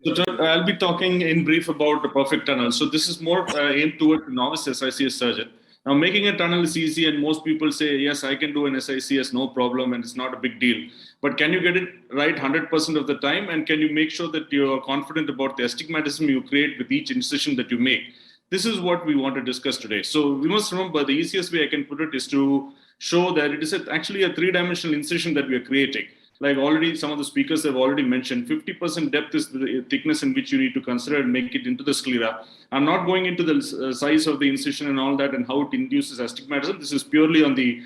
So I'll be talking in brief about the perfect tunnel. So this is more aimed towards the novice SICS surgeon. Now, making a tunnel is easy, and most people say, yes, I can do an SICS, no problem, and it's not a big deal. But can you get it right 100% of the time? And can you make sure that you're confident about the astigmatism you create with each incision that you make? This is what we want to discuss today. So we must remember the easiest way I can put it is to show that it is actually a three-dimensional incision that we are creating. Like already some of the speakers have already mentioned, 50% depth is the thickness in which you need to consider and make it into the sclera. I'm not going into the size of the incision and all that and how it induces astigmatism. This is purely on the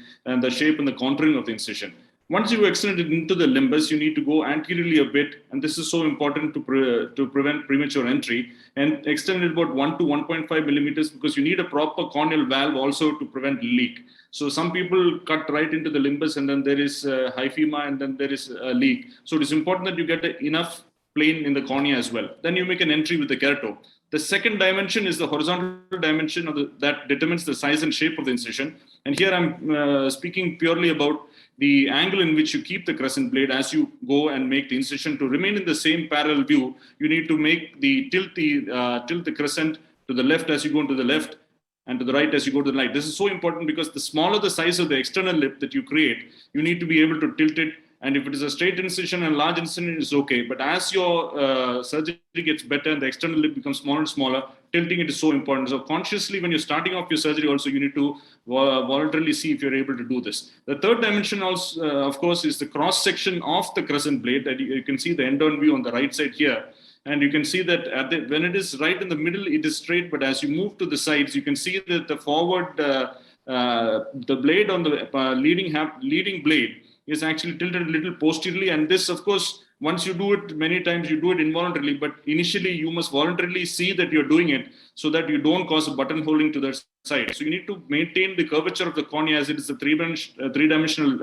shape and the contouring of the incision. Once you extend it into the limbus, you need to go anteriorly a bit, and this is so important to prevent premature entry, and extend it about 1 to 1.5 millimeters because you need a proper corneal valve also to prevent leak. So some people cut right into the limbus and then there is hyphema and then there is a leak. So it is important that you get enough plane in the cornea as well. Then you make an entry with the keratome. The second dimension is the horizontal dimension that determines the size and shape of the incision. And here I'm speaking purely about the angle in which you keep the crescent blade as you go and make the incision to remain in the same parallel view. You need to make tilt the crescent to the left as you go into the left and to the right as you go to the right. This is so important because the smaller the size of the external lip that you create, you need to be able to tilt it. And if it is a straight incision and large incision, it's okay. But as your surgery gets better and the external lip becomes smaller and smaller, tilting it is so important. So consciously, when you're starting off your surgery also, you need to voluntarily see if you're able to do this. The third dimension also, of course, is the cross-section of the crescent blade. That you can see the end-on view on the right side here. And you can see that when it is right in the middle, it is straight. But as you move to the sides, you can see that the forward, the blade on the leading blade is actually tilted a little posteriorly. And this, of course, once you do it many times, you do it involuntarily. But initially, you must voluntarily see that you're doing it so that you don't cause a buttonholing to the side. So you need to maintain the curvature of the cornea as it is a three-dimensional,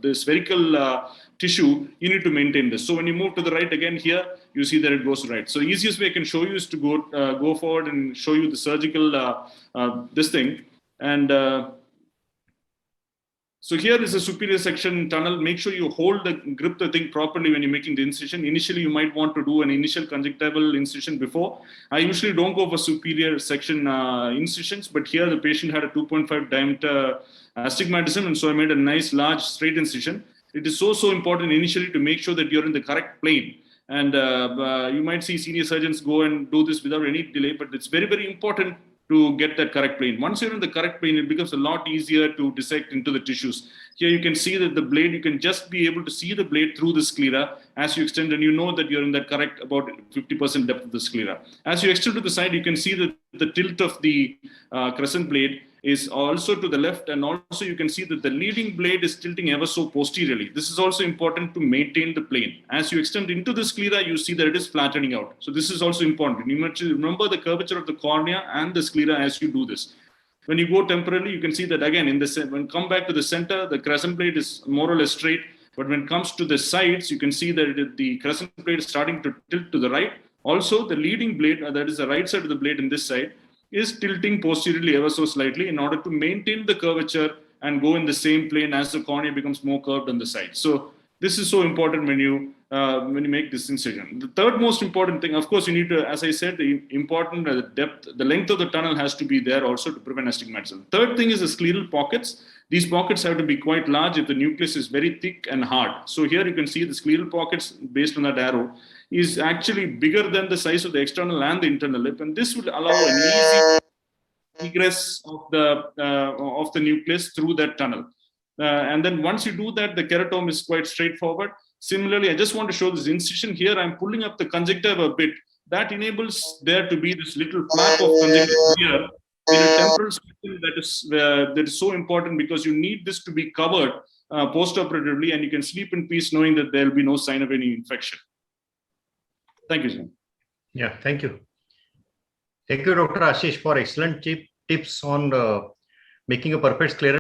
the spherical tissue. You need to maintain this. So when you move to the right again here, you see that it goes right. So the easiest way I can show you is to go forward and show you the surgical this thing. And so here is a superior section tunnel. Make sure you grip the thing properly when you're making the incision. Initially, you might want to do an initial conjunctival incision before. I usually don't go for superior section incisions, but here the patient had a 2.5 diameter astigmatism, and so I made a nice large straight incision. It is so important initially to make sure that you're in the correct plane. And you might see senior surgeons go and do this without any delay, but it's very important to get that correct plane. Once you're in the correct plane, it becomes a lot easier to dissect into the tissues. Here you can see that the blade, you can just be able to see the blade through the sclera as you extend, and you know that you're in that correct about 50% depth of the sclera. As you extend to the side, you can see that the tilt of the crescent blade is also to the left, and also you can see that the leading blade is tilting ever so posteriorly. This is also important to maintain the plane. As you extend into the sclera, you see that it is flattening out. So this is also important. You must remember the curvature of the cornea and the sclera as you do this. When you go temporally, you can see that again, when you come back to the center, the crescent blade is more or less straight. But when it comes to the sides, you can see that the crescent blade is starting to tilt to the right. Also, the leading blade, that is the right side of the blade in this side, is tilting posteriorly ever so slightly in order to maintain the curvature and go in the same plane as the cornea becomes more curved on the side. So this is so important when you make this incision. The third most important thing, of course, you need to, as I said, the depth, the length of the tunnel has to be there also to prevent astigmatism. Third thing is the scleral pockets. These pockets have to be quite large if the nucleus is very thick and hard. So here you can see the scleral pockets based on that arrow is actually bigger than the size of the external and the internal lip, and this would allow an easy egress of the nucleus through that tunnel. And then once you do that, the keratome is quite straightforward. Similarly, I just want to show this incision here. I'm pulling up the conjunctiva a bit. That enables there to be this little flap of conjunctiva here in a temporal section that is so important because you need this to be covered post-operatively, and you can sleep in peace knowing that there will be no sign of any infection. Thank you, sir. Yeah, thank you. Thank you, Dr. Ashish, for excellent tips on making a perfect sclera.